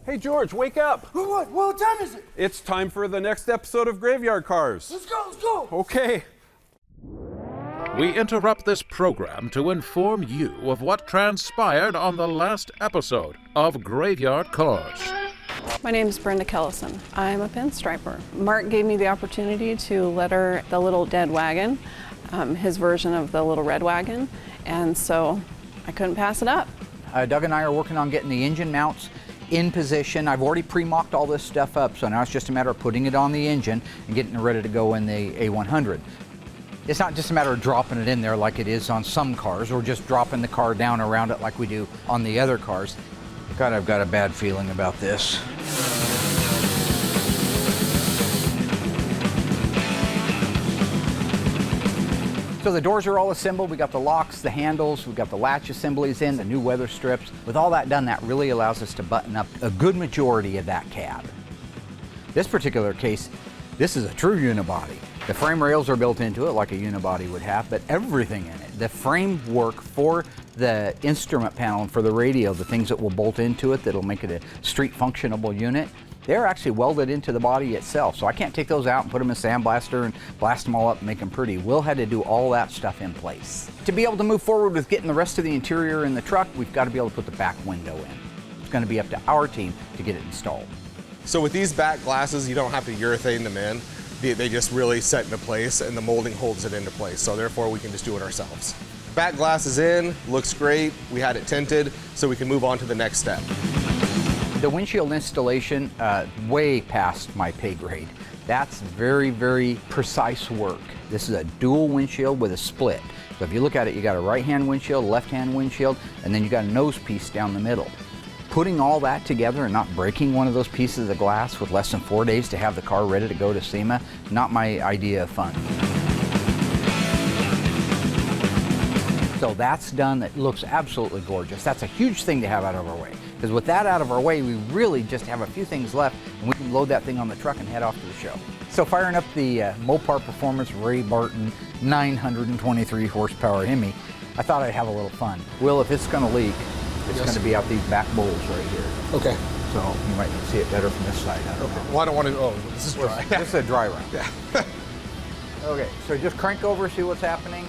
Hey, George, wake up. What time is it? It's time for the next episode of Graveyard Carz. Let's go. Okay. We interrupt this program to inform you of what transpired on the last episode of Graveyard Carz. My name is Brenda Kellison. I'm a pinstriper. Mark gave me the opportunity to letter the little dead wagon, his version of the little red wagon, and so I couldn't pass it up. Doug and I are working on getting the engine mounts in position. I've already pre-mocked all this stuff up, so now it's just a matter of putting it on the engine and getting it ready to go in the A-100. It's not just a matter of dropping it in there like it is on some cars, or just dropping the car down around it like we do on the other cars. God, I've got a bad feeling about this. So the doors are all assembled. We got the locks, the handles, we've got the latch assemblies in, the new weather strips. With all that done, that really allows us to button up a good majority of that cab. This particular case, this is a true unibody. The frame rails are built into it like a unibody would have, but everything in it, the framework for the instrument panel and for the radio, the things that will bolt into it that'll make it a street functionable unit, they're actually welded into the body itself. So I can't take those out and put them in a sandblaster and blast them all up and make them pretty. Will had to do all that stuff in place. To be able to move forward with getting the rest of the interior in the truck, we've got to be able to put the back window in. It's going to be up to our team to get it installed. So with these back glasses, you don't have to urethane them in. They just really set into place, and the molding holds it into place. So therefore, we can just do it ourselves. Back glass is in, looks great. We had it tinted, so we can move on to the next step. The windshield installation, way past my pay grade. That's very, very precise work. This is a dual windshield with a split. So if you look at it, you got a right-hand windshield, left-hand windshield, and then you got a nose piece down the middle. Putting all that together and not breaking one of those pieces of glass with less than 4 days to have the car ready to go to SEMA, not my idea of fun. So that's done. It looks absolutely gorgeous. That's a huge thing to have out of our way. Because with that out of our way, we really just have a few things left, and we can load that thing on the truck and head off to the show. So firing up the Mopar Performance Ray Barton 923 horsepower Hemi, I thought I'd have a little fun. Will, if it's going to leak, it's going to be out these back bowls right here. Okay. So you might see it better from this side. I don't know. Well, I don't want to, oh, this is dry. This is a dry run. Yeah. Okay, so just crank over, see what's happening.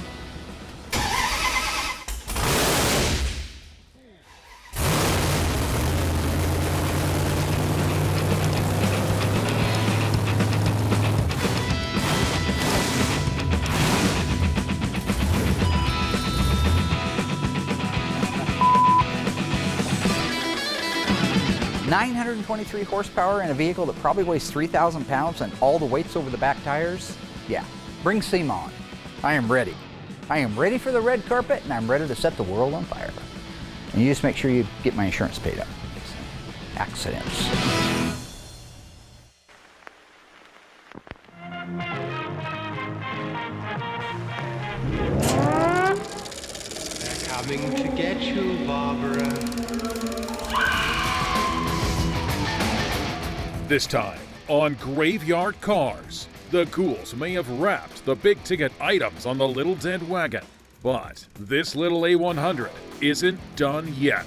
.923 horsepower in a vehicle that probably weighs 3,000 pounds and all the weight's over the back tires? Yeah, bring SEMA on. I am ready. I am ready for the red carpet, and I'm ready to set the world on fire. And you just make sure you get my insurance paid up. Accidents. They're coming to get you, Barbara. This time on Graveyard Carz, the ghouls may have wrapped the big-ticket items on the little dead wagon, but this little A-100 isn't done yet.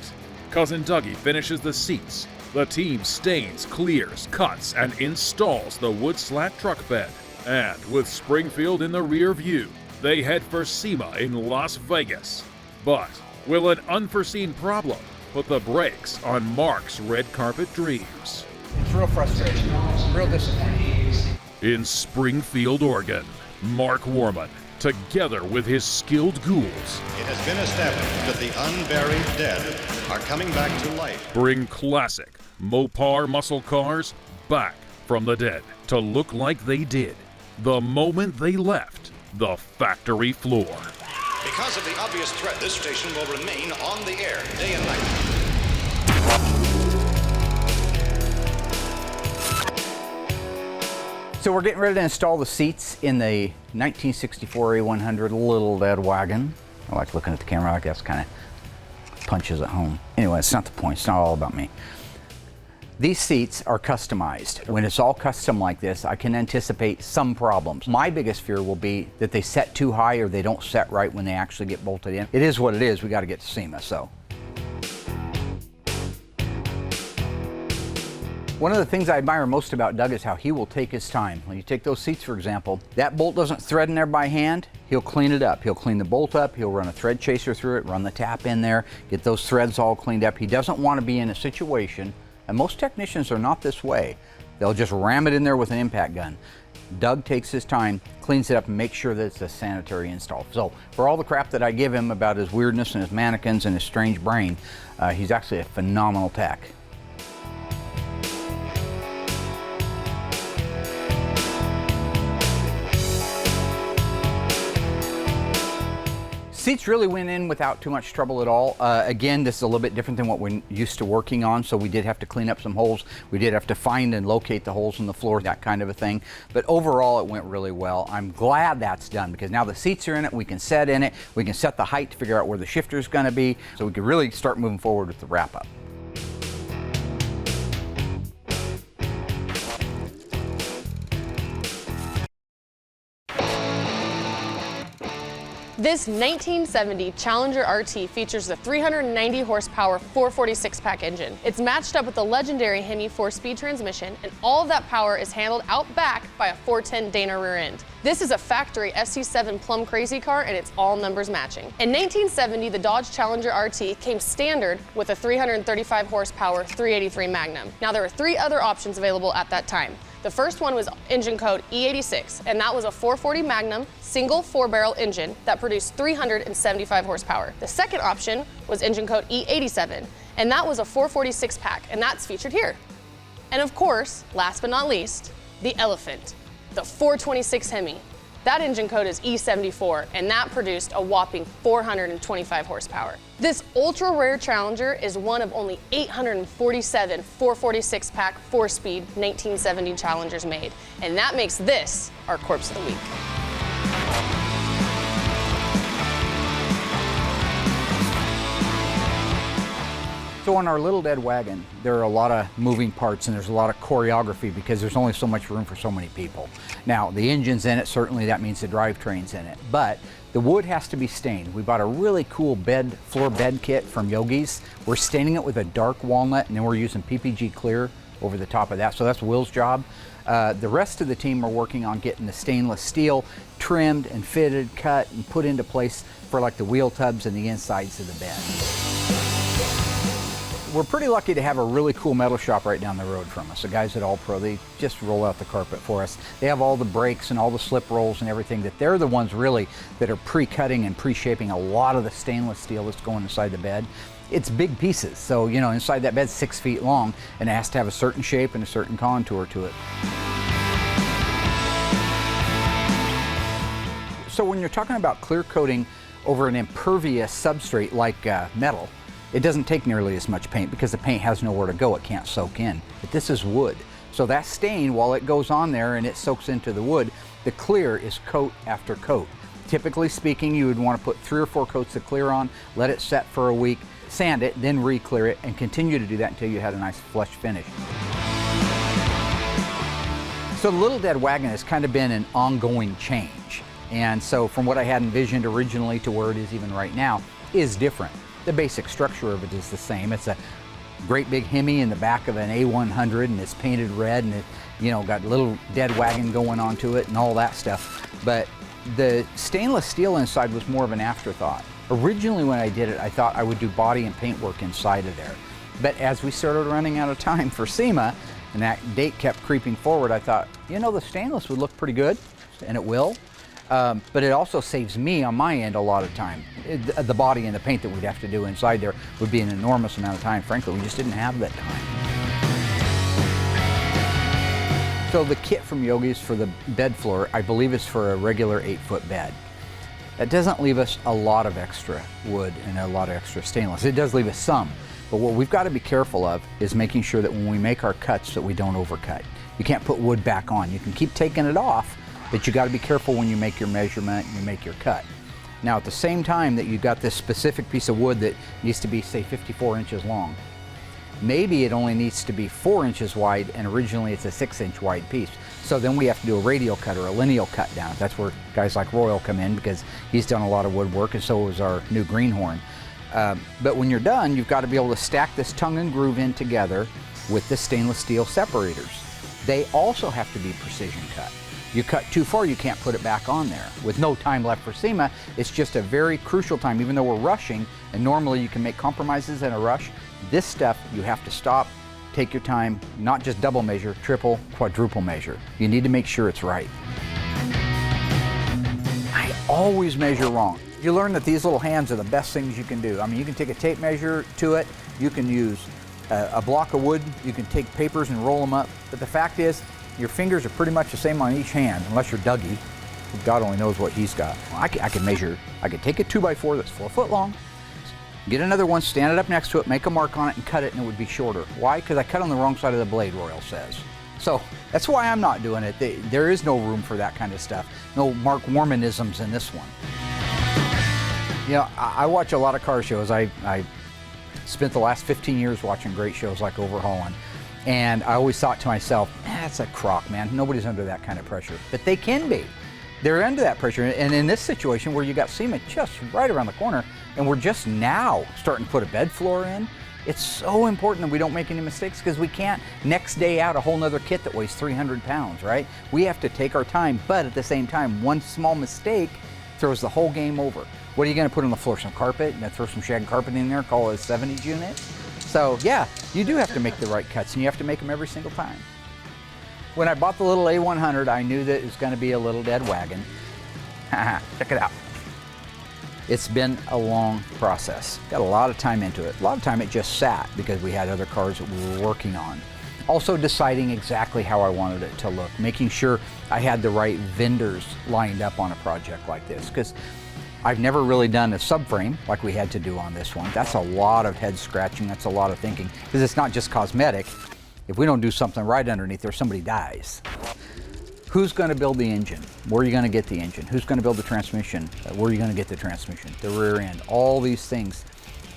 Cousin Dougie finishes the seats, the team stains, clears, cuts, and installs the wood slat truck bed, and with Springfield in the rear view, they head for SEMA in Las Vegas. But will an unforeseen problem put the brakes on Mark's red carpet dreams? It's real frustrating, real disappointing. In Springfield, Oregon, Mark Warman, together with his skilled ghouls, it has been established that the unburied dead are coming back to life. Bring classic Mopar muscle cars back from the dead to look like they did the moment they left the factory floor. Because of the obvious threat, this station will remain on the air day and night. So we're getting ready to install the seats in the 1964 A-100 little dead wagon. I like looking at the camera like that's kind of punches at home. Anyway, it's not the point. It's not all about me. These seats are customized. When it's all custom like this, I can anticipate some problems. My biggest fear will be that they set too high or they don't set right when they actually get bolted in. It is what it is. We got to get to SEMA, so. One of the things I admire most about Doug is how he will take his time. When you take those seats, for example, that bolt doesn't thread in there by hand, he'll clean it up. He'll clean the bolt up, he'll run a thread chaser through it, run the tap in there, get those threads all cleaned up. He doesn't want to be in a situation, and most technicians are not this way. They'll just ram it in there with an impact gun. Doug takes his time, cleans it up, and makes sure that it's a sanitary install. So for all the crap that I give him about his weirdness and his mannequins and his strange brain, he's actually a phenomenal tech. Seats really went in without too much trouble at all. Again, this is a little bit different than what we're used to working on, so we did have to clean up some holes. We did have to find and locate the holes in the floor, that kind of a thing. But overall, it went really well. I'm glad that's done because now the seats are in it, we can set in it, we can set the height to figure out where the shifter is going to be, so we can really start moving forward with the wrap-up. This 1970 Challenger RT features the 390 horsepower 446 pack engine. It's matched up with the legendary Hemi 4-speed transmission, and all of that power is handled out back by a 410 Dana rear end. This is a factory SC7 plumb crazy car, and it's all numbers matching. In 1970, the Dodge Challenger RT came standard with a 335 horsepower 383 Magnum. Now there were 3 other options available at that time. The first one was engine code E86, and that was a 440 Magnum single 4-barrel engine that produced 375 horsepower. The second option was engine code E87, and that was a 446 pack, and that's featured here. And of course, last but not least, the elephant, the 426 Hemi. That engine code is E74, and that produced a whopping 425 horsepower. This ultra rare Challenger is one of only 847 446 pack 4-speed 1970 Challengers made, and that makes this our Corpse of the Week. So on our little dead wagon, there are a lot of moving parts and there's a lot of choreography because there's only so much room for so many people. Now, the engine's in it, certainly that means the drivetrain's in it, but the wood has to be stained. We bought a really cool floor bed kit from Yogi's. We're staining it with a dark walnut, and then we're using PPG clear over the top of that, so that's Will's job. The rest of the team are working on getting the stainless steel trimmed and fitted, cut, and put into place for like the wheel tubs and the insides of the bed. We're pretty lucky to have a really cool metal shop right down the road from us. The guys at All Pro, they just roll out the carpet for us. They have all the brakes and all the slip rolls and everything, that they're the ones really that are pre-cutting and pre-shaping a lot of the stainless steel that's going inside the bed. It's big pieces, so you know, inside that bed's 6 feet long and it has to have a certain shape and a certain contour to it. So when you're talking about clear coating over an impervious substrate like metal, it doesn't take nearly as much paint because the paint has nowhere to go, it can't soak in. But this is wood. So that stain, while it goes on there and it soaks into the wood, the clear is coat after coat. Typically speaking, you would want to put 3 or 4 coats of clear on, let it set for a week, sand it, then re-clear it, and continue to do that until you had a nice flush finish. So the Little Dead Wagon has kind of been an ongoing change. And so from what I had envisioned originally to where it is even right now is different. The basic structure of it is the same. It's a great big Hemi in the back of an A-100, and it's painted red, and it, you know, got a little dead wagon going onto it and all that stuff. But the stainless steel inside was more of an afterthought. Originally when I did it, I thought I would do body and paint work inside of there. But as we started running out of time for SEMA, and that date kept creeping forward, I thought, you know, the stainless would look pretty good, and it will. But it also saves me on my end a lot of time. The body and the paint that we'd have to do inside there would be an enormous amount of time. Frankly, we just didn't have that time. So the kit from Yogi's for the bed floor, I believe, is for a regular 8-foot bed. That doesn't leave us a lot of extra wood and a lot of extra stainless. It does leave us some, but what we've got to be careful of is making sure that when we make our cuts that we don't overcut. You can't put wood back on. You can keep taking it off, but you got to be careful when you make your measurement and you make your cut. Now, at the same time that you've got this specific piece of wood that needs to be, say, 54 inches long, maybe it only needs to be 4 inches wide, and originally it's a 6-inch wide piece. So then we have to do a radial cut or a lineal cut down. That's where guys like Royal come in, because he's done a lot of woodwork, and so is our new greenhorn. But when you're done, you've got to be able to stack this tongue and groove in together with the stainless steel separators. They also have to be precision cut. You cut too far, you can't put it back on there. With no time left for SEMA, it's just a very crucial time, even though we're rushing, and normally you can make compromises in a rush. This stuff, you have to stop, take your time, not just double measure, triple, quadruple measure. You need to make sure it's right. I always measure wrong. You learn that these little hands are the best things you can do. I mean, you can take a tape measure to it, you can use a block of wood, you can take papers and roll them up, but the fact is, your fingers are pretty much the same on each hand, unless you're Dougie. God only knows what he's got. I can measure, I could take a 2x4 that's 4 foot long, get another one, stand it up next to it, make a mark on it and cut it, and it would be shorter. Why? Because I cut on the wrong side of the blade, Royal says. So that's why I'm not doing it. There is no room for that kind of stuff. No Mark Warmanisms in this one. You know, I watch a lot of car shows. I spent the last 15 years watching great shows like Overhauling. And I always thought to myself, that's a crock, man. Nobody's under that kind of pressure. But they can be. They're under that pressure. And in this situation where you got SEMA just right around the corner, and we're just now starting to put a bed floor in, it's so important that we don't make any mistakes, because we can't next day out a whole nother kit that weighs 300 pounds, right? We have to take our time, but at the same time, one small mistake throws the whole game over. What are you gonna put on the floor? Some carpet? And throw some shag carpet in there, call it a 70s unit? So yeah, you do have to make the right cuts, and you have to make them every single time. When I bought the little A-100, I knew that it was gonna be a little dead wagon. Check it out. It's been a long process. Got a lot of time into it. A lot of time it just sat because we had other cars that we were working on. Also deciding exactly how I wanted it to look, making sure I had the right vendors lined up on a project like this, because I've never really done a subframe like we had to do on this one. That's a lot of head scratching, that's a lot of thinking, because it's not just cosmetic. If we don't do something right underneath there, somebody dies. Who's going to build the engine? Where are you going to get the engine? Who's going to build the transmission? Where are you going to get the transmission? The rear end, all these things.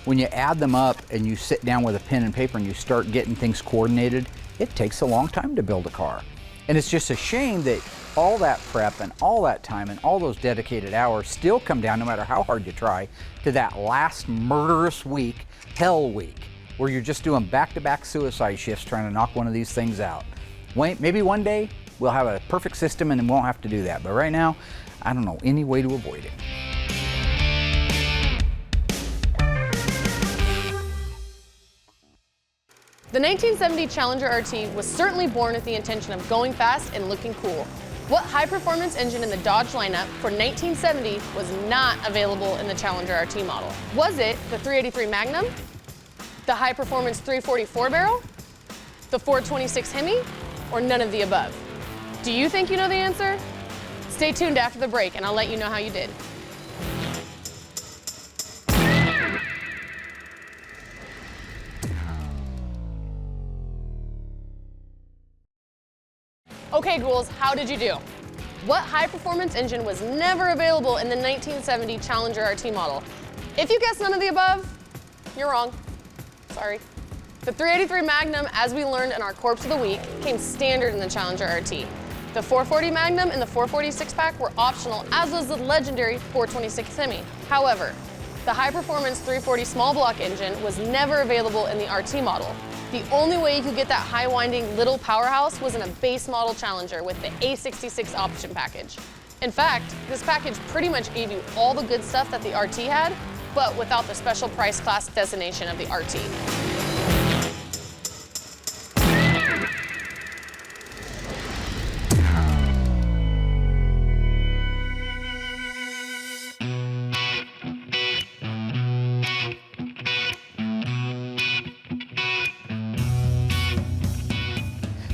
When you add them up and you sit down with a pen and paper and you start getting things coordinated, it takes a long time to build a car. And it's just a shame that all that prep and all that time and all those dedicated hours still come down, no matter how hard you try, to that last murderous week, hell week, where you're just doing back-to-back suicide shifts trying to knock one of these things out. Maybe one day we'll have a perfect system and won't have to do that. But right now, I don't know any way to avoid it. The 1970 Challenger RT was certainly born with the intention of going fast and looking cool. What high-performance engine in the Dodge lineup for 1970 was not available in the Challenger RT model? Was it the 383 Magnum, the high-performance 344 barrel, the 426 Hemi, or none of the above? Do you think you know the answer? Stay tuned after the break and I'll let you know how you did. Okay, ghouls, how did you do? What high-performance engine was never available in the 1970 Challenger RT model? If you guessed none of the above, you're wrong. Sorry. The 383 Magnum, as we learned in our Corpse of the Week, came standard in the Challenger RT. The 440 Magnum and the 446 pack were optional, as was the legendary 426 Hemi. However, the high-performance 340 small block engine was never available in the RT model. The only way you could get that high-winding little powerhouse was in a base model Challenger with the A66 option package. In fact, this package pretty much gave you all the good stuff that the RT had, but without the special price class designation of the RT.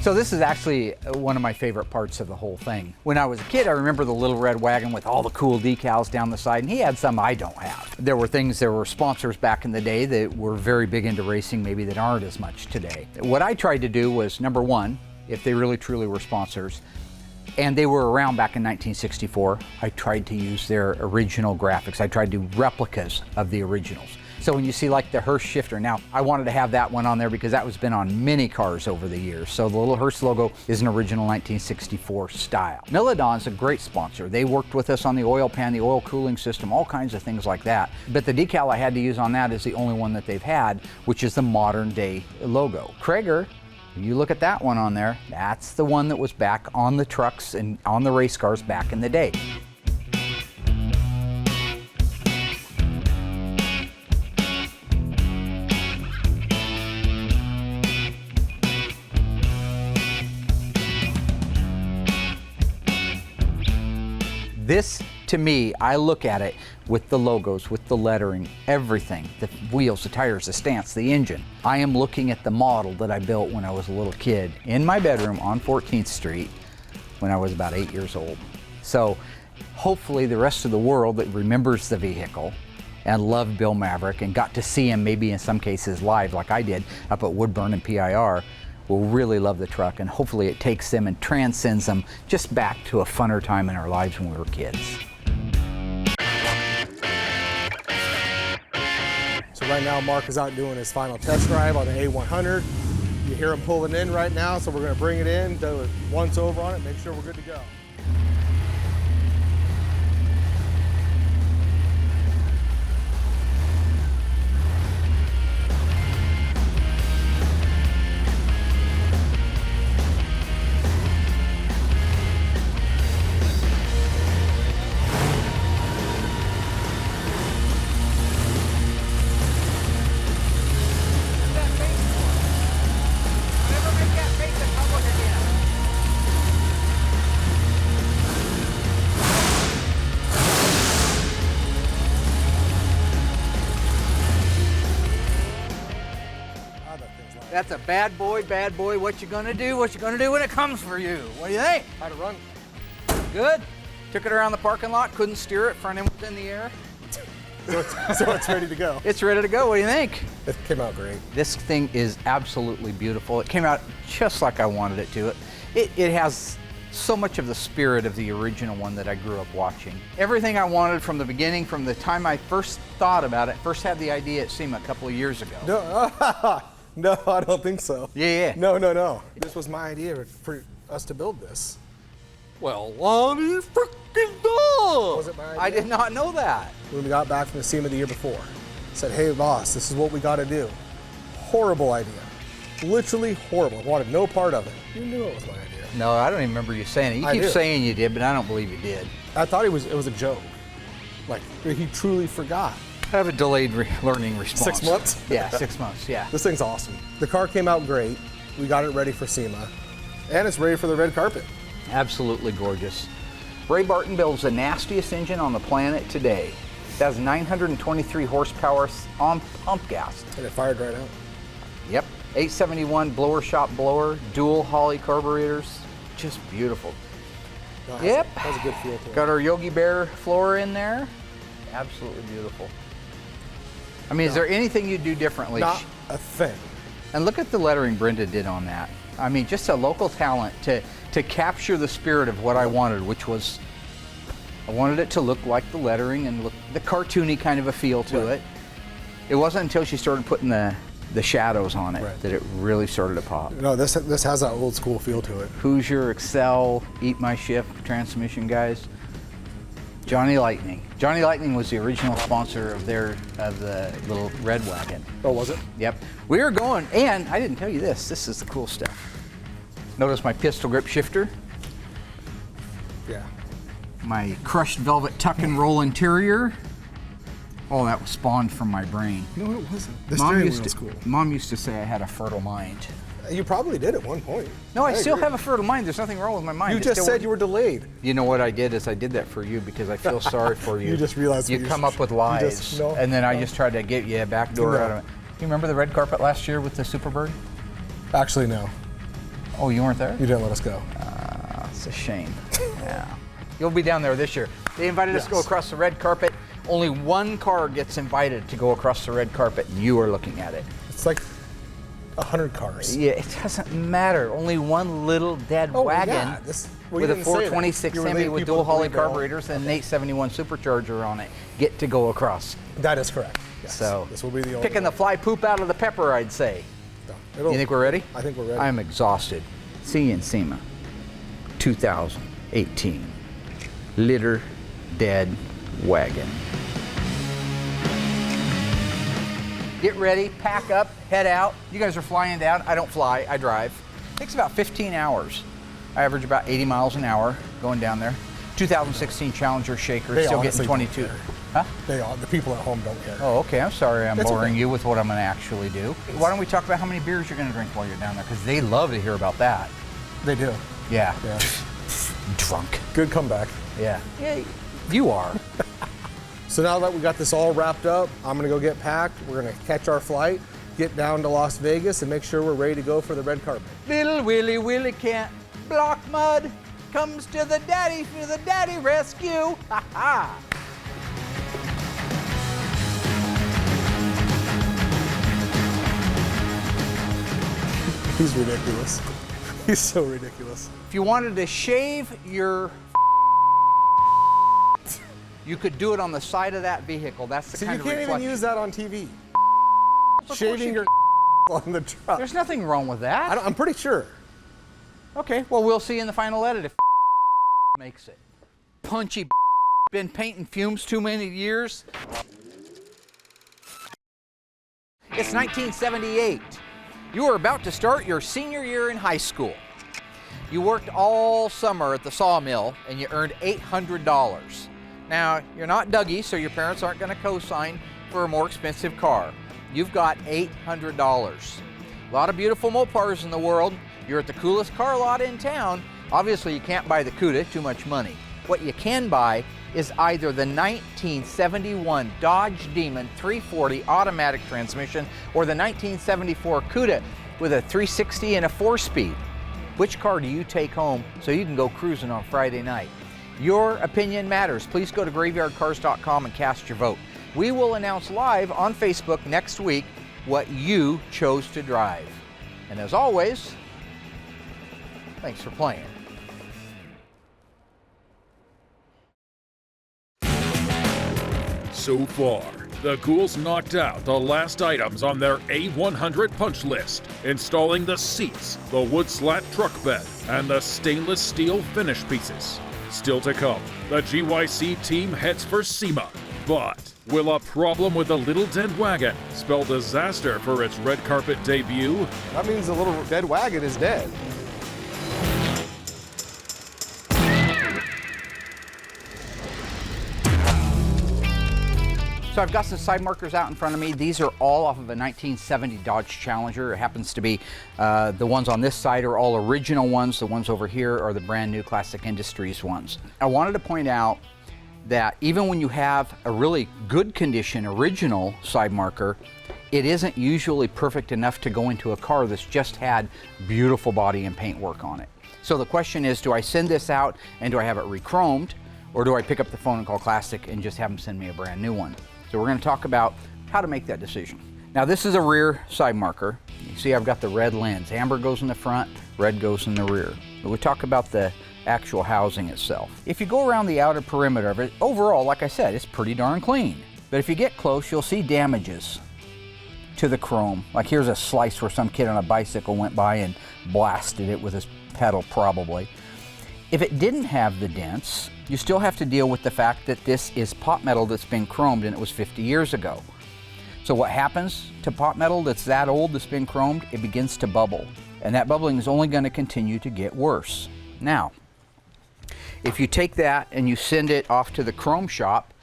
So this is actually one of my favorite parts of the whole thing. When I was a kid, I remember the little red wagon with all the cool decals down the side, and he had some I don't have. There were sponsors back in the day that were very big into racing, maybe that aren't as much today. What I tried to do was, number one, if they really truly were sponsors, and they were around back in 1964, I tried to use their original graphics. I tried to do replicas of the originals. So when you see like the Hearst shifter, now I wanted to have that one on there because that was been on many cars over the years. So the little Hearst logo is an original 1964 style. Milodon's a great sponsor. They worked with us on the oil pan, the oil cooling system, all kinds of things like that. But the decal I had to use on that is the only one that they've had, which is the modern day logo. Krager You look at that one on there, that's the one that was back on the trucks and on the race cars back in the day. This, to me, I look at it with the logos, with the lettering, everything, the wheels, the tires, the stance, the engine. I am looking at the model that I built when I was a little kid in my bedroom on 14th Street when I was about 8 years old. So hopefully the rest of the world that remembers the vehicle and loved Bill Maverick and got to see him maybe in some cases live like I did up at Woodburn and PIR will really love the truck, and hopefully it takes them and transcends them just back to a funner time in our lives when we were kids. So right now Mark is out doing his final test drive on the A-100. You hear him pulling in right now, so we're going to bring it in, do it once over on it, make sure we're good to go. That's a bad boy, bad boy. What you gonna do? What you gonna do when it comes for you? What do you think? How to run. Good. Took it around the parking lot, couldn't steer it, front end was in the air. So it's ready to go. It's ready to go. What do you think? It came out great. This thing is absolutely beautiful. It came out just like I wanted it to. It has so much of the spirit of the original one that I grew up watching. Everything I wanted from the beginning, from the time I first thought about it, first had the idea at SEMA a couple of years ago. No, I don't think so. Yeah. No. This was my idea for us to build this. Well, Lonnie freaking dog! Was it my idea? I did not know that. When we got back from the SEMA the year before, said, hey boss, this is what we got to do. Horrible idea. Literally horrible. Wanted no part of it. You knew it was my idea. No, I don't even remember you saying it. You keep saying you did, but I don't believe you did. I thought it was a joke. Like, he truly forgot. I have a delayed learning response. 6 months? Yeah, 6 months, yeah. This thing's awesome. The car came out great. We got it ready for SEMA. And it's ready for the red carpet. Absolutely gorgeous. Ray Barton builds the nastiest engine on the planet today. It has 923 horsepower on pump gas. And it fired right out. Yep. 871 blower shop blower, dual Holley carburetors. Just beautiful. No, Yep. Has a good feel to it. Got our Yogi Bear floor in there. Absolutely beautiful. I mean, is there anything you'd do differently? Not a thing. And look at the lettering Brenda did on that. I mean, just a local talent to capture the spirit of what I wanted, which was, I wanted it to look like the lettering and look the cartoony kind of a feel to it. It wasn't until she started putting the shadows on it that it really started to pop. No, this has that old school feel to it. Hoosier, Excel, Eat My Shift transmission guys. Johnny Lightning. Johnny Lightning was the original sponsor of the little red wagon. Oh, was it? Yep. We were going, and I didn't tell you this. This is the cool stuff. Notice my pistol grip shifter. Yeah. My crushed velvet tuck and roll interior. Oh, that was spawned from my brain. No, it wasn't. The steering wheel was cool. Mom used to say I had a fertile mind. You probably did at one point. No, I still have a fertile mind. There's nothing wrong with my mind. You just said you were delayed. You know what I did is I did that for you because I feel sorry for you. You just realized you come up with lies, and then I just tried to get you a back door out of it. You remember the red carpet last year with the Superbird? Actually, no. Oh, you weren't there? You didn't let us go. It's a shame. Yeah. You'll be down there this year. They invited us to go across the red carpet. Only one car gets invited to go across the red carpet, and you are looking at it. It's like 100 cars. Yeah, it doesn't matter. Only one little dead wagon with a 426 Hemi with dual Holley carburetors and an 871 supercharger on it get to go across. That is correct. Yes. So this will be the only picking the fly poop out of the pepper, I'd say. No, you think we're ready? I think we're ready. I'm exhausted. See you in SEMA 2018. Litter Dead Wagon. get ready, pack up, head out. You guys are flying down. I don't fly, I drive. Takes about 15 hours. I average about 80 miles an hour going down there. 2016 Challenger Shaker, still getting 22. Huh? The people at home don't care. Oh, okay. I'm sorry I'm boring you with what I'm going to actually do. Why don't we talk about how many beers you're going to drink while you're down there? Because they love to hear about that. They do. Yeah. Yeah. Drunk. Good comeback. Yeah. Yeah, you are. So now that we got this all wrapped up, I'm gonna go get packed. We're gonna catch our flight, get down to Las Vegas, and make sure we're ready to go for the red carpet. Little Willie Willie can't block mud. Comes to the daddy for the daddy rescue. Ha ha. He's ridiculous. He's so ridiculous. If you wanted to shave your you could do it on the side of that vehicle. That's the So kind you of can't even reflection. use that on TV. Shaving your on the truck. There's nothing wrong with that. I'm pretty sure. Okay, well, we'll see in the final edit if makes it. Punchy been painting fumes too many years. It's 1978. You are about to start your senior year in high school. You worked all summer at the sawmill and you earned $800. Now, you're not Dougie, so your parents aren't going to co-sign for a more expensive car. You've got $800. A lot of beautiful Mopars in the world. You're at the coolest car lot in town. Obviously, you can't buy the Cuda, too much money. What you can buy is either the 1971 Dodge Demon 340 automatic transmission or the 1974 Cuda with a 360 and a 4-speed. Which car do you take home so you can go cruising on Friday night? Your opinion matters. Please go to graveyardcars.com and cast your vote. We will announce live on Facebook next week what you chose to drive. And as always, thanks for playing. So far, the Ghouls knocked out the last items on their A-100 punch list, installing the seats, the wood slat truck bed, and the stainless steel finish pieces. Still to come, the GYC team heads for SEMA. But will a problem with the little dead wagon spell disaster for its red carpet debut? That means the little dead wagon is dead. So I've got some side markers out in front of me. These are all off of a 1970 Dodge Challenger. It happens to be the ones on this side are all original ones. The ones over here are the brand new Classic Industries ones. I wanted to point out that even when you have a really good condition original side marker, it isn't usually perfect enough to go into a car that's just had beautiful body and paint work on it. So the question is, do I send this out and do I have it re-chromed, or do I pick up the phone and call Classic and just have them send me a brand new one? So we're going to talk about how to make that decision. Now this is a rear side marker. You see I've got the red lens. Amber goes in the front, red goes in the rear. But we talk about the actual housing itself. If you go around the outer perimeter of it, overall, like I said, it's pretty darn clean. But if you get close, you'll see damages to the chrome. Like here's a slice where some kid on a bicycle went by and blasted it with his pedal probably. If it didn't have the dents, you still have to deal with the fact that this is pot metal that's been chromed and it was 50 years ago. So what happens to pot metal that's that old, that's been chromed? It begins to bubble. And that bubbling is only going to continue to get worse. Now, if you take that and you send it off to the chrome shop,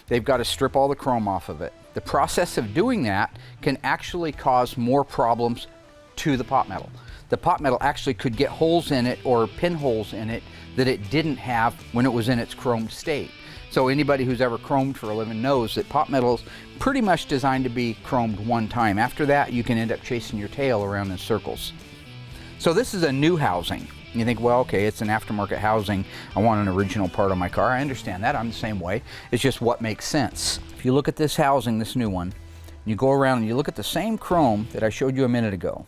they've got to strip all the chrome off of it. The process of doing that can actually cause more problems to the pot metal. The pot metal actually could get holes in it or pinholes in it that it didn't have when it was in its chromed state. So anybody who's ever chromed for a living knows that pot metal's pretty much designed to be chromed one time. After that, you can end up chasing your tail around in circles. So this is a new housing. You think, well, okay, it's an aftermarket housing. I want an original part of my car. I understand that. I'm the same way. It's just what makes sense. If you look at this housing, this new one, and you go around and you look at the same chrome that I showed you a minute ago.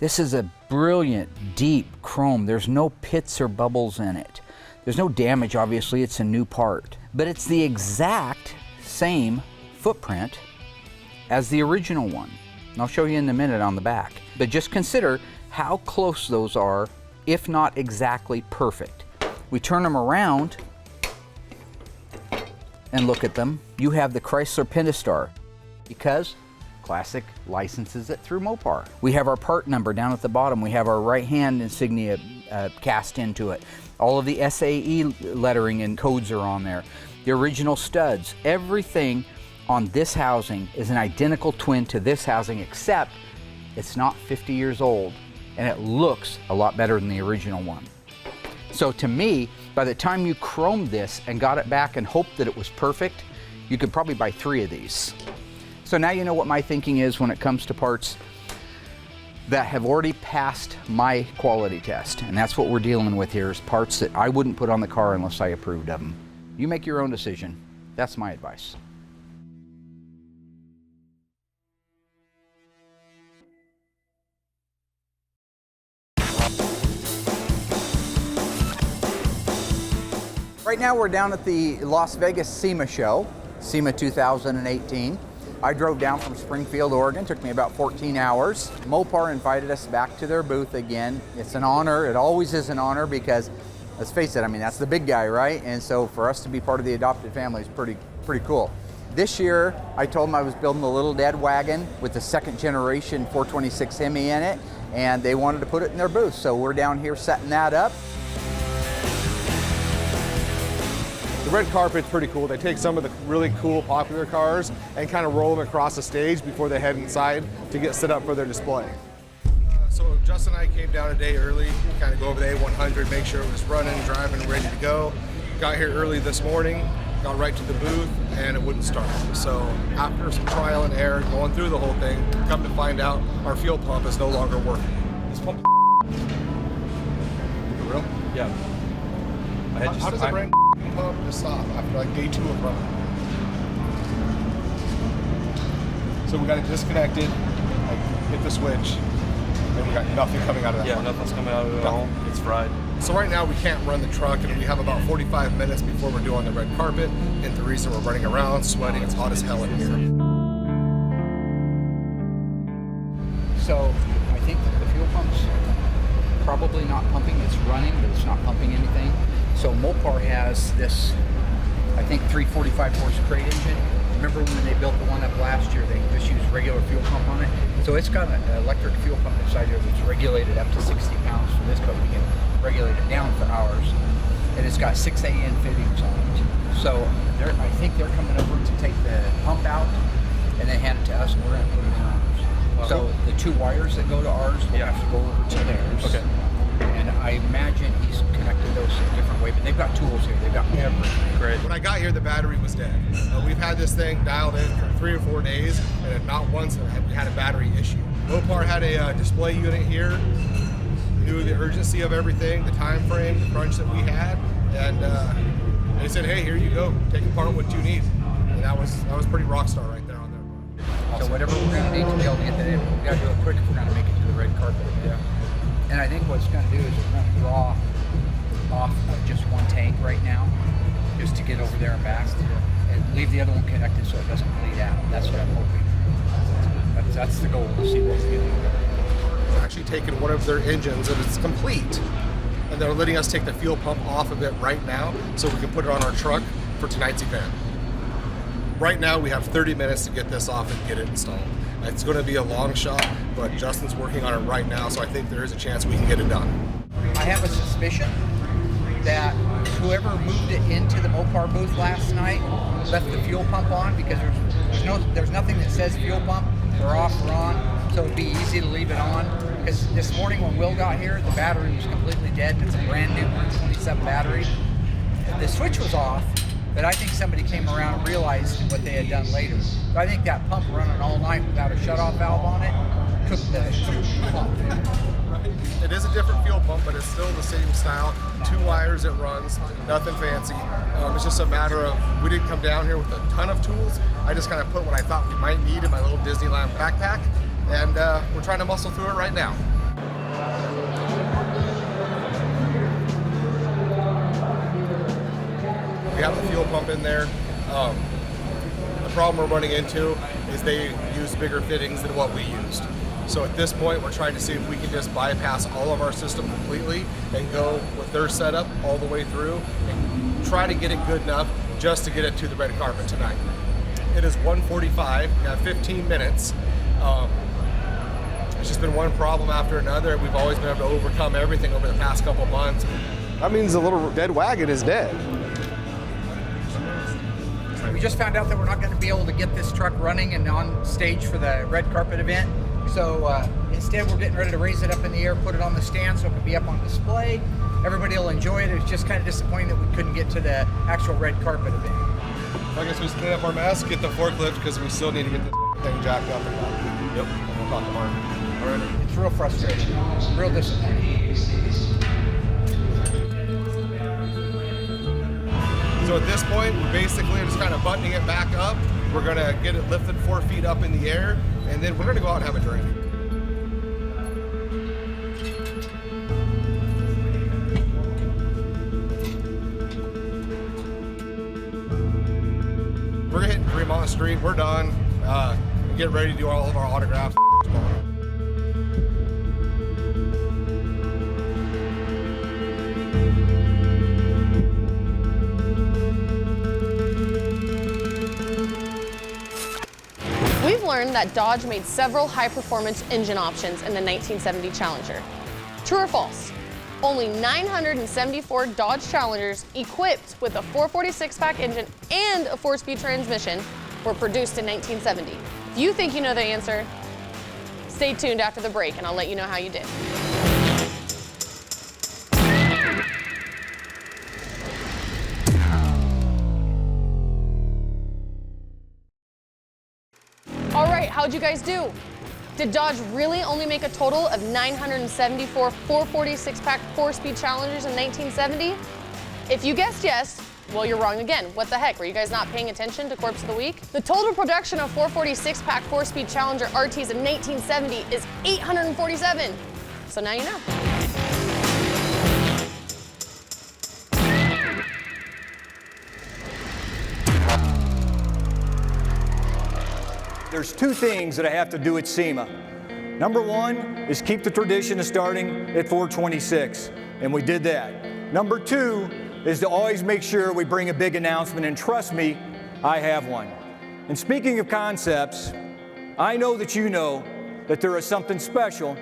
This is a brilliant, deep chrome. There's no pits or bubbles in it. There's no damage, obviously, it's a new part. But it's the exact same footprint as the original one. And I'll show you in a minute on the back. But just consider how close those are, if not exactly perfect. We turn them around and look at them. You have the Chrysler Pentastar because Classic licenses it through Mopar. We have our part number down at the bottom. We have our right hand insignia cast into it. All of the SAE lettering and codes are on there. The original studs, everything on this housing is an identical twin to this housing, except it's not 50 years old and it looks a lot better than the original one. So to me, by the time you chromed this and got it back and hoped that it was perfect, you could probably buy 3 of these. So now you know what my thinking is when it comes to parts that have already passed my quality test. And that's what we're dealing with here, is parts that I wouldn't put on the car unless I approved of them. You make your own decision. That's my advice. Right now we're down at the Las Vegas SEMA show, SEMA 2018. I drove down from Springfield, Oregon. Took me about 14 hours. Mopar invited us back to their booth again. It's an honor. It always is an honor because, let's face it, I mean, that's the big guy, right? And so for us to be part of the adopted family is pretty cool. This year, I told them I was building a little dead wagon with the 2nd generation 426 Hemi in it, and they wanted to put it in their booth. So we're down here setting that up. The red carpet's pretty cool. They take some of the really cool, popular cars and kind of roll them across the stage before they head inside to get set up for their display. So Justin and I came down a day early, kind of go over the A-100, make sure it was running, driving, ready to go. Got here early this morning, got right to the booth, and it wouldn't start. So after some trial and error, going through the whole thing, come to find out our fuel pump is no longer working. This pump. For real? Yeah. How does a brand pump just stop after like day 2 of running? So we got it disconnected, like hit the switch, and we got nothing coming out of that. Yeah, pump. nothing's coming out of it at all. It's fried. So right now we can't run the truck, and we have about 45 minutes before we're due on the red carpet, and the reason we're running around, sweating, it's hot as hell in here. So I think that the fuel pump's probably not pumping. It's running, but it's not pumping anything. So Mopar has this, I think, 345 horse crate engine. Remember when they built the one up last year, they just used regular fuel pump on it? So it's got an electric fuel pump inside here that's regulated up to 60 pounds for this, but we can regulate it down for hours. And it's got 6 AN fittings on it. So I think they're coming over to take the pump out and then hand it to us, and we're going to put it in ours. So the 2 wires that go to ours will have to go over to theirs. Okay. And I imagine he's connected those a different way, but they've got tools here. They've got everything. Great. When I got here, the battery was dead. We've had this thing dialed in for 3 or 4 days, and not once have we had a battery issue. Mopar had a display unit here, knew the urgency of everything, the time frame, the crunch that we had, and they said, hey, here you go, take apart what you need. And that was pretty rock star right there on their part. So whatever we're going to need to be able to get that in, we've got to do it quick if we're going to make it to the red carpet. Yeah. And I think what it's going to do is we're going to draw off of just one tank right now, just to get over there and back, and leave the other one connected so it doesn't bleed out. That's what I'm hoping. That's the goal, to see what we can do. They're actually taking one of their engines and it's complete, and they're letting us take the fuel pump off of it right now so we can put it on our truck for tonight's event. Right now we have 30 minutes to get this off and get it installed. It's going to be a long shot, but Justin's working on it right now, so I think there is a chance we can get it done. I have a suspicion that whoever moved it into the Mopar booth last night left the fuel pump on, because there's nothing that says fuel pump or off or on, so it'd be easy to leave it on. Because this morning when Will got here, the battery was completely dead. It's a brand new 127 battery. The switch was off, but I think somebody came around and realized what they had done later. So I think that pump running all night without a shutoff valve on it took the pump. It is a different fuel pump, but it's still the same style. 2 wires it runs, nothing fancy. It's just a matter of, we didn't come down here with a ton of tools. I just kind of put what I thought we might need in my little Disneyland backpack, and we're trying to muscle through it right now. We have the fuel pump in there. The problem we're running into is they use bigger fittings than what we used. So at this point, we're trying to see if we can just bypass all of our system completely and go with their setup all the way through and try to get it good enough just to get it to the red carpet tonight. It is 1:45, we have 15 minutes, It's just been one problem after another. We've always been able to overcome everything over the past couple months. That means the little dead wagon is dead. We just found out that we're not going to be able to get this truck running and on stage for the red carpet event. So instead, we're getting ready to raise it up in the air, put it on the stand so it can be up on display. Everybody will enjoy it. It's just kind of disappointing that we couldn't get to the actual red carpet event. I guess we just clean up our mess, get the forklift, because we still need to get this thing jacked up and done. Yep, we'll talk tomorrow. All right. It's real frustrating, real disappointing. So at this point, we're basically just kind of buttoning it back up. We're going to get it lifted 4 feet up in the air, and then we're going to go out and have a drink. We're hitting Fremont Street. We're done. Get ready to do all of our autographs tomorrow. We've learned that Dodge made several high-performance engine options in the 1970 Challenger. True or false? Only 974 Dodge Challengers equipped with a 446-pack engine and a 4-speed transmission were produced in 1970. If you think you know the answer, stay tuned after the break and I'll let you know how you did. All right, how'd you guys do? Did Dodge really only make a total of 974 446-pack 4-speed Challengers in 1970? If you guessed yes, well, you're wrong again. What the heck? Were you guys not paying attention to Corpse of the Week? The total production of 446-pack 4-speed Challenger RTs in 1970 is 847. So now you know. There's two things that I have to do at SEMA. Number one is keep the tradition of starting at 426, and we did that. Number two is to always make sure we bring a big announcement, and trust me, I have one. And speaking of concepts, I know that you know that there is something special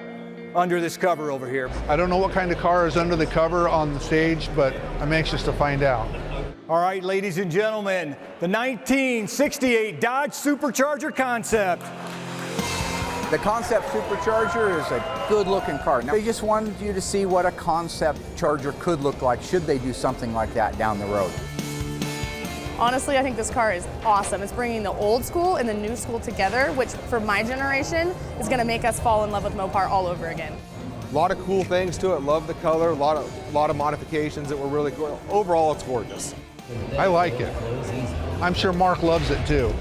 under this cover over here. I don't know what kind of car is under the cover on the stage, but I'm anxious to find out. All right, ladies and gentlemen, the 1968 Dodge Supercharger concept. The concept Supercharger is a good-looking car. Now, they just wanted you to see what a concept Charger could look like should they do something like that down the road. Honestly, I think this car is awesome. It's bringing the old school and the new school together, which for my generation is going to make us fall in love with Mopar all over again. A lot of cool things to it. Love the color. A lot of modifications that were really cool. Overall, it's gorgeous. I like it. I'm sure Mark loves it too.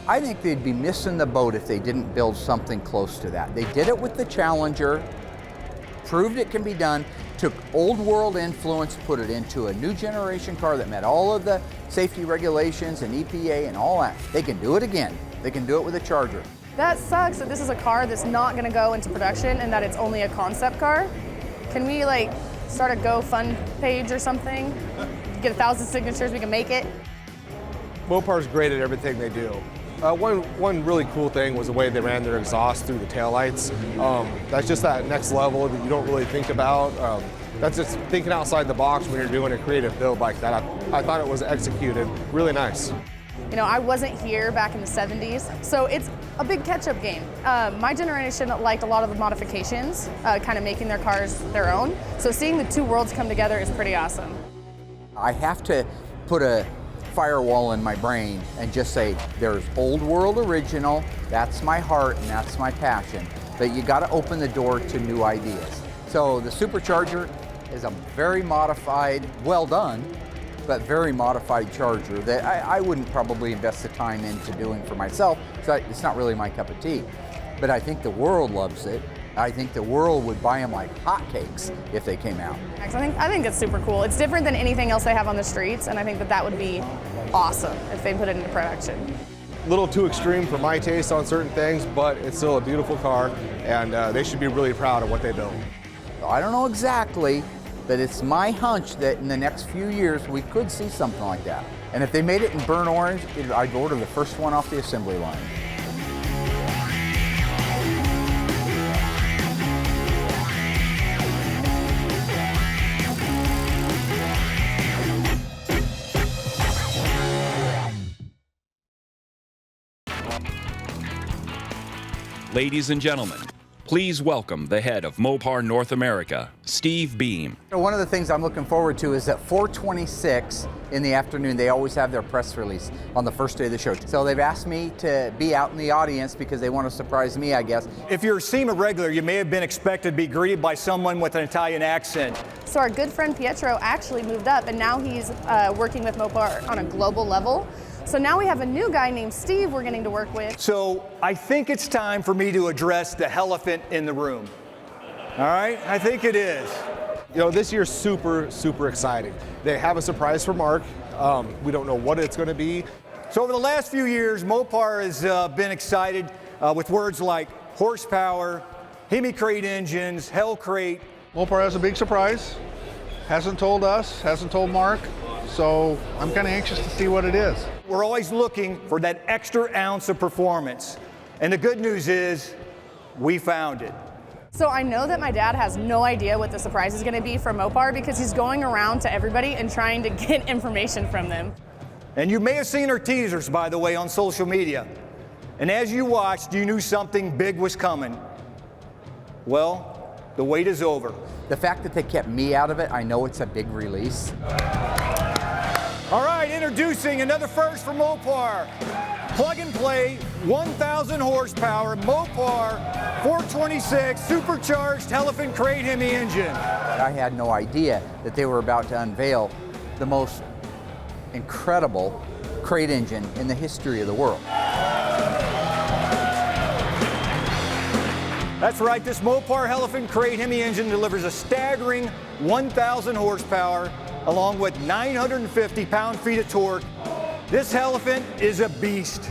I think they'd be missing the boat if they didn't build something close to that. They did it with the Challenger, proved it can be done, took old world influence, put it into a new generation car that met all of the safety regulations and EPA and all that. They can do it again. They can do it with a Charger. That sucks that this is a car that's not going to go into production and that it's only a concept car. Can we like start a GoFund page or something? Get 1,000 signatures, we can make it. Mopar's great at everything they do. One really cool thing was the way they ran their exhaust through the taillights. That's just that next level that you don't really think about. That's just thinking outside the box when you're doing a creative build like that. I thought it was executed really nice. You know, I wasn't here back in the 70s, so it's a big catch-up game. My generation liked a lot of the modifications, kind of making their cars their own. So seeing the two worlds come together is pretty awesome. I have to put a firewall in my brain and just say, there's old world original, that's my heart and that's my passion, but you got to open the door to new ideas. So the Supercharger is a very modified, well done, but very modified Charger that I wouldn't probably invest the time into doing for myself, so it's not really my cup of tea. But I think the world loves it. I think the world would buy them like hotcakes if they came out. I think it's super cool. It's different than anything else they have on the streets, and I think that would be awesome if they put it into production. A little too extreme for my taste on certain things, but it's still a beautiful car, and they should be really proud of what they built. I don't know exactly, but it's my hunch that in the next few years we could see something like that. And if they made it in burnt orange, I'd order the first one off the assembly line. Ladies and gentlemen, please welcome the head of Mopar North America, Steve Beam. One of the things I'm looking forward to is at 4:26 in the afternoon, they always have their press release on the first day of the show. So they've asked me to be out in the audience because they want to surprise me, I guess. If you're a SEMA regular, you may have been expected to be greeted by someone with an Italian accent. So our good friend Pietro actually moved up, and now he's working with Mopar on a global level. So now we have a new guy named Steve we're getting to work with. So I think it's time for me to address the elephant in the room. All right, I think it is. You know, this year's super, super exciting. They have a surprise for Mark. We don't know what it's going to be. So over the last few years, Mopar has been excited with words like horsepower, Hemi crate engines, Hell crate. Mopar has a big surprise. Hasn't told us, hasn't told Mark. So I'm kind of anxious to see what it is. We're always looking for that extra ounce of performance. And the good news is, we found it. So I know that my dad has no idea what the surprise is going to be for Mopar because he's going around to everybody and trying to get information from them. And you may have seen our teasers, by the way, on social media. And as you watched, you knew something big was coming. Well, the wait is over. The fact that they kept me out of it, I know it's a big release. All right, introducing another first for Mopar. Plug and play, 1,000 horsepower, Mopar 426 supercharged elephant crate Hemi engine. I had no idea that they were about to unveil the most incredible crate engine in the history of the world. That's right, this Mopar elephant crate Hemi engine delivers a staggering 1,000 horsepower along with 950 pound-feet of torque. This elephant is a beast.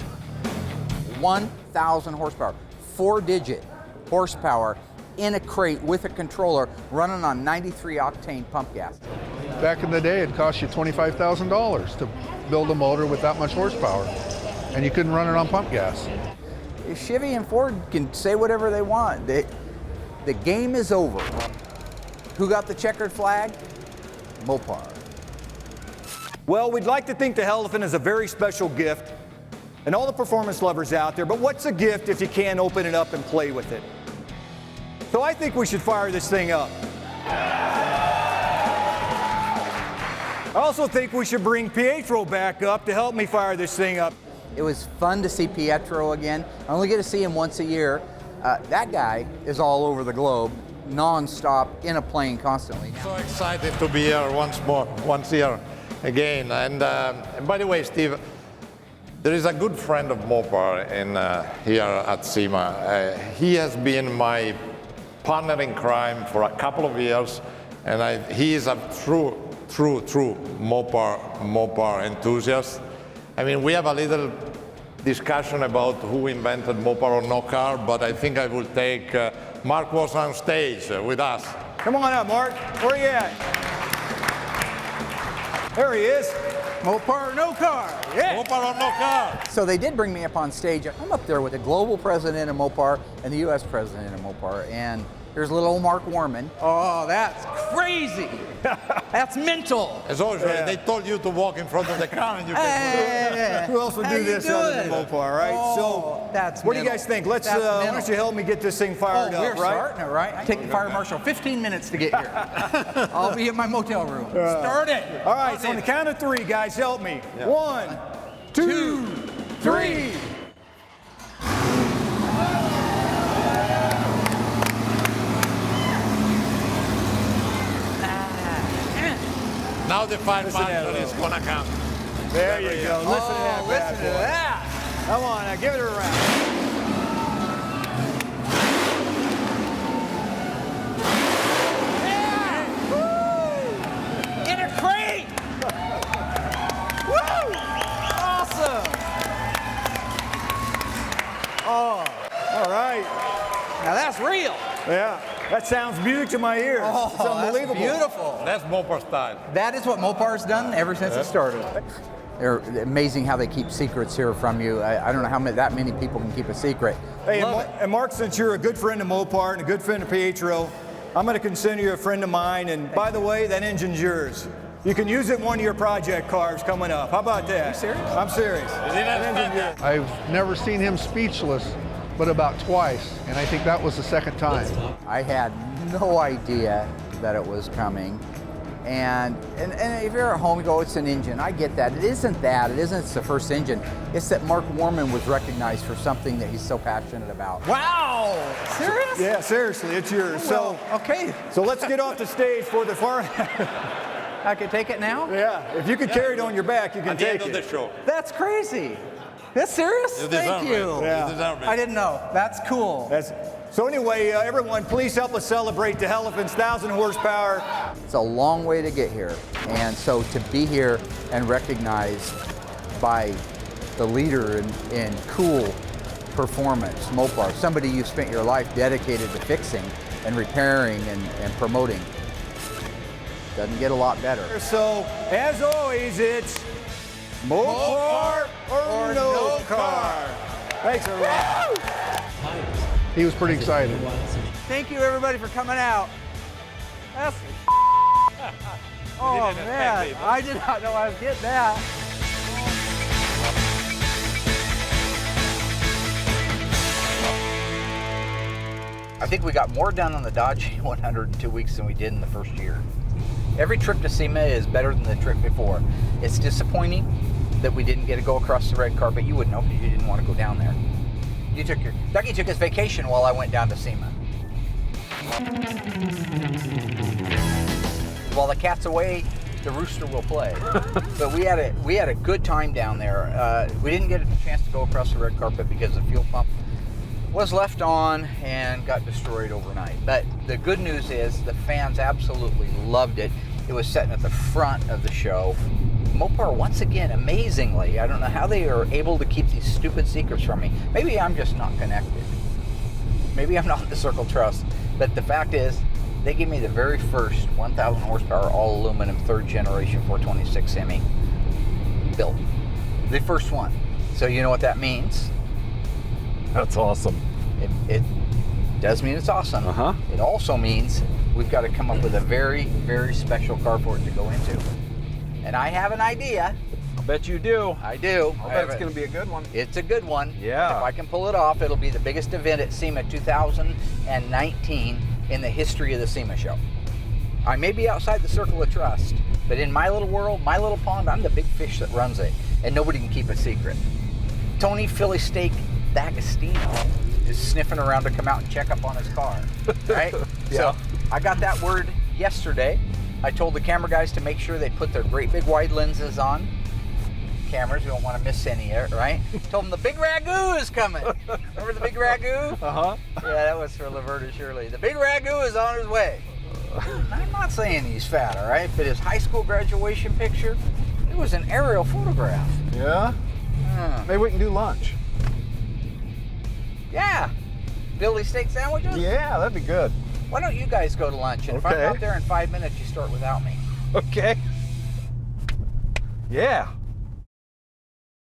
1,000 horsepower, 4-digit horsepower in a crate with a controller running on 93 octane pump gas. Back in the day, it cost you $25,000 to build a motor with that much horsepower, and you couldn't run it on pump gas. Chevy and Ford can say whatever they want. The game is over. Who got the checkered flag? Mopar. Well, we'd like to think the elephant is a very special gift, and all the performance lovers out there, but what's a gift if you can't open it up and play with it? So I think we should fire this thing up. I also think we should bring Pietro back up to help me fire this thing up. It was fun to see Pietro again. I only get to see him once a year. That guy is all over the globe, non-stop, in a plane constantly. So excited to be here once here again. And by the way, Steve, there is a good friend of Mopar here at SEMA. He has been my partner in crime for a couple of years, and he is a true Mopar enthusiast. I mean, we have a little discussion about who invented Mopar or no car, but I think I will take Mark was on stage with us. Come on up, Mark. Where are you at? There he is. Mopar or no car. Yeah. Mopar or no car. So they did bring me up on stage. I'm up there with the global president of Mopar and the U.S. president of Mopar, and here's little old Mark Warman. Oh, that's crazy. That's mental. As always, they told you to walk in front of the car and you can. Who else would do this other than Mopar, right? Oh, so, that's what do you guys think? Let's, why don't you help me get this thing fired up, we're right? starting it, right? Take the fire marshal 15 minutes to get here. I'll be at my motel room. Start it. All right, so on the count of 3, guys, help me. Yeah. 1, 2, 3. Now the fire marshal is gonna come. There you go. Listen to that. Listen to that. Come on, now give it a round. In a crate. Woo! Awesome. Oh, all right. Now that's real. Yeah, that sounds music to my ears. Oh, it's unbelievable. That's beautiful. That's Mopar style. That is what Mopar's done ever since it started. They're amazing how they keep secrets here from you. I don't know how that many people can keep a secret. Hey, and Mark, since you're a good friend of Mopar and a good friend of Pietro, I'm going to consider you a friend of mine. And by the way, that engine's yours. You can use it in one of your project cars coming up. How about that? Are you serious? I'm serious. I've never seen him speechless but about twice, and I think that was the second time. I had no idea that it was coming. And if you're at home, you go, it's an engine. I get that. It isn't that. It isn't it's the first engine. It's that Mark Warman was recognized for something that he's so passionate about. Wow! Serious? Yeah, seriously, it's yours. Well, okay. So let's get off the stage for the farm. I can take it now? Yeah, if you can carry it on your back, you can take it. At the end of the show. That's crazy. That's serious? You Thank deserve you. it. Yeah. You deserve it. I didn't know. That's cool. So anyway, everyone, please help us celebrate the Elephant's 1,000 horsepower. It's a long way to get here. And so to be here and recognized by the leader in cool performance, Mopar, somebody you spent your life dedicated to fixing and repairing and promoting, doesn't get a lot better. So, as always, it's Mopar or no car. Thanks, everyone. He was pretty excited. Thank you, everybody, for coming out. That's oh, man. I did not know I was getting that. I think we got more done on the Dodge A-100 in 2 weeks than we did in the first year. Every trip to SEMA is better than the trip before. It's disappointing that we didn't get to go across the red carpet. You wouldn't know because you didn't want to go down there. Dougie took his vacation while I went down to SEMA. While the cat's away, the rooster will play. But we had a good time down there. We didn't get a chance to go across the red carpet because the fuel pump was left on and got destroyed overnight. But the good news is the fans absolutely loved it. It was sitting at the front of the show. Mopar, once again, amazingly, I don't know how they are able to keep these stupid secrets from me. Maybe I'm just not connected. Maybe I'm not in the Circle Trust. But the fact is, they gave me the very first 1,000 horsepower all aluminum 3rd generation 426 Hemi built. The first one. So you know what that means? That's awesome. It does mean it's awesome. Uh-huh. It also means we've got to come up with a very, very special car for it to go into. And I have an idea. I'll bet you do. I do. I'll bet it's going to be a good one. It's a good one. Yeah. If I can pull it off, it'll be the biggest event at SEMA 2019 in the history of the SEMA show. I may be outside the circle of trust, but in my little world, my little pond, I'm the big fish that runs it, and nobody can keep a secret. Tony Philly Steak D'Agostino is sniffing around to come out and check up on his car, right? Yeah. So I got that word yesterday. I told the camera guys to make sure they put their great big wide lenses on. Cameras, we don't want to miss any, right? Told them the big ragu is coming. Remember the big ragu? Uh-huh. Yeah, that was for Laverta Shirley. The big ragu is on his way. I'm not saying he's fat, all right? But his high school graduation picture, it was an aerial photograph. Yeah? Maybe we can do lunch. Yeah. Philly steak sandwiches? Yeah, that'd be good. Why don't you guys go to lunch? And if I'm out there in 5 minutes, you start without me. Okay. Yeah.